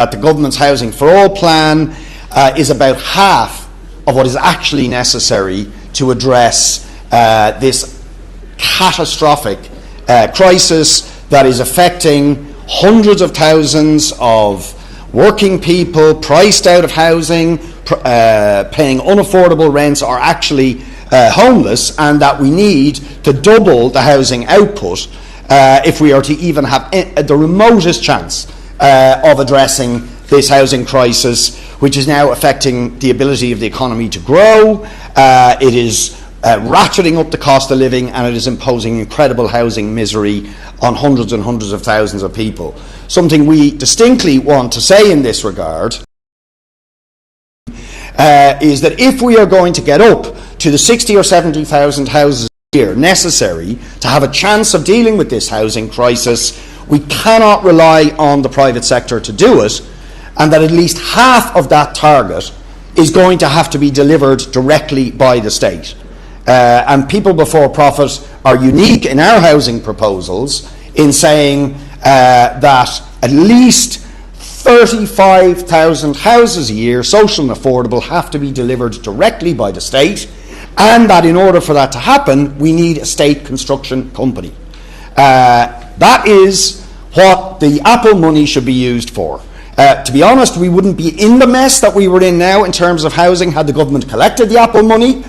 that the government's Housing for All plan is about half of what is actually necessary to address this catastrophic crisis that is affecting hundreds of thousands of working people priced out of housing, paying unaffordable rents, or actually homeless, and that we need to double the housing output if we are to even have the remotest chance of addressing this housing crisis, which is now affecting the ability of the economy to grow. It is ratcheting up the cost of living, and it is imposing incredible housing misery on hundreds and hundreds of thousands of people. Something we distinctly want to say in this regard is that if we are going to get up to the 60 or 70,000 houses a year necessary to have a chance of dealing with this housing crisis, we cannot rely on the private sector to do it, and that at least half of that target is going to have to be delivered directly by the state. And People Before Profit are unique in our housing proposals in saying that at least 35,000 houses a year, social and affordable, have to be delivered directly by the state, and that in order for that to happen, we need a state construction company. That is what the Apple money should be used for. To be honest, we wouldn't be in the mess that we were in now in terms of housing had the government collected the Apple money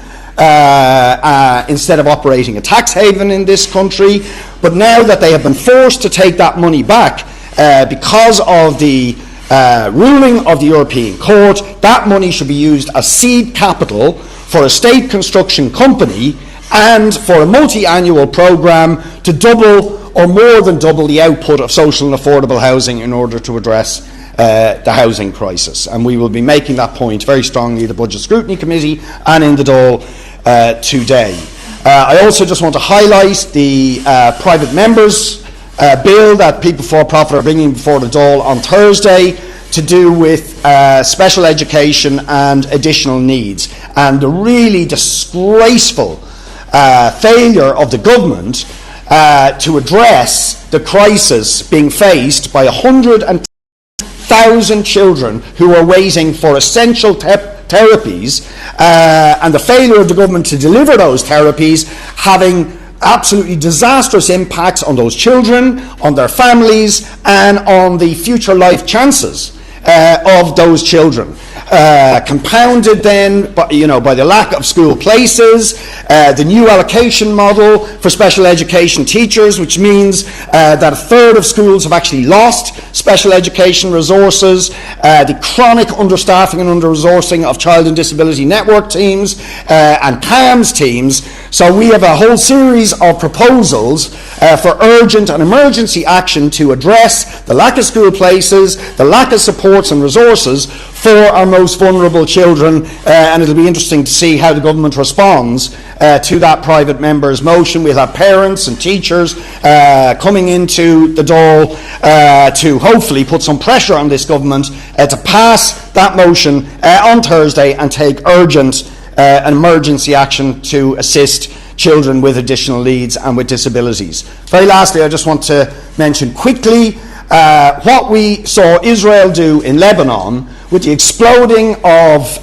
instead of operating a tax haven in this country. But now that they have been forced to take that money back because of the ruling of the European Court, that money should be used as seed capital for a state construction company and for a multi-annual programme to double or more than double the output of social and affordable housing in order to address the housing crisis. And we will be making that point very strongly at the Budget Scrutiny Committee and in the Dáil today. I also just want to highlight the private members bill that People Before Profit are bringing before the Dáil on Thursday to do with special education and additional needs, and the really disgraceful failure of the government to address the crisis being faced by 110,000 children who are waiting for essential therapies, and the failure of the government to deliver those therapies having absolutely disastrous impacts on those children, on their families, and on the future life chances of those children. Compounded then by the lack of school places, the new allocation model for special education teachers, which means that a third of schools have actually lost special education resources, the chronic understaffing and under-resourcing of child and disability network teams and CAMS teams. So we have a whole series of proposals for urgent and emergency action to address the lack of school places, the lack of supports and resources for our most vulnerable children, and it'll be interesting to see how the government responds to that private member's motion. We'll have parents and teachers coming into the Dáil to hopefully put some pressure on this government to pass that motion on Thursday and take urgent and emergency action to assist children with additional needs and with disabilities. Very lastly, I just want to mention quickly what we saw Israel do in Lebanon with the exploding of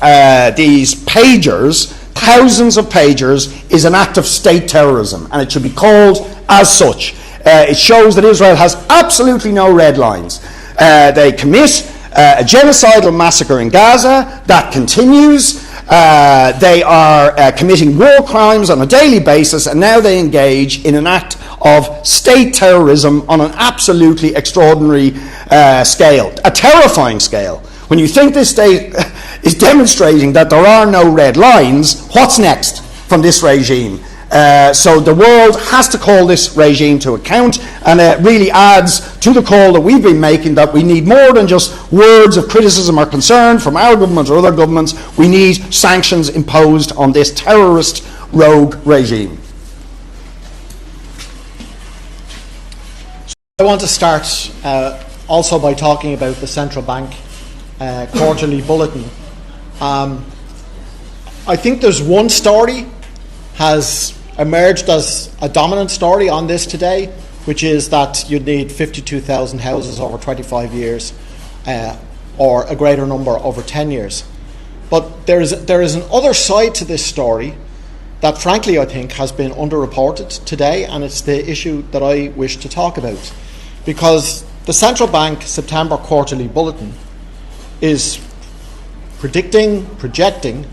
these pagers, thousands of pagers, is an act of state terrorism, and it should be called as such. It shows that Israel has absolutely no red lines. They commit a genocidal massacre in Gaza that continues. They are committing war crimes on a daily basis, and now they engage in an act of state terrorism on an absolutely extraordinary scale, a terrifying scale. When you think this state is demonstrating that there are no red lines, what's next from this regime? So the world has to call this regime to account, and it really adds to the call that we've been making that we need more than just words of criticism or concern from our government or other governments. We need sanctions imposed on this terrorist rogue regime. I want to start also by talking about the Central Bank quarterly bulletin. I think there's one story has emerged as a dominant story on this today, which is that you'd need 52,000 houses over 25 years or a greater number over 10 years. But there is an other side to this story that frankly I think has been underreported today, and it's the issue that I wish to talk about. Because the Central Bank September Quarterly Bulletin is projecting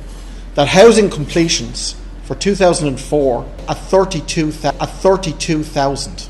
that housing completions for 2004 at 32,000.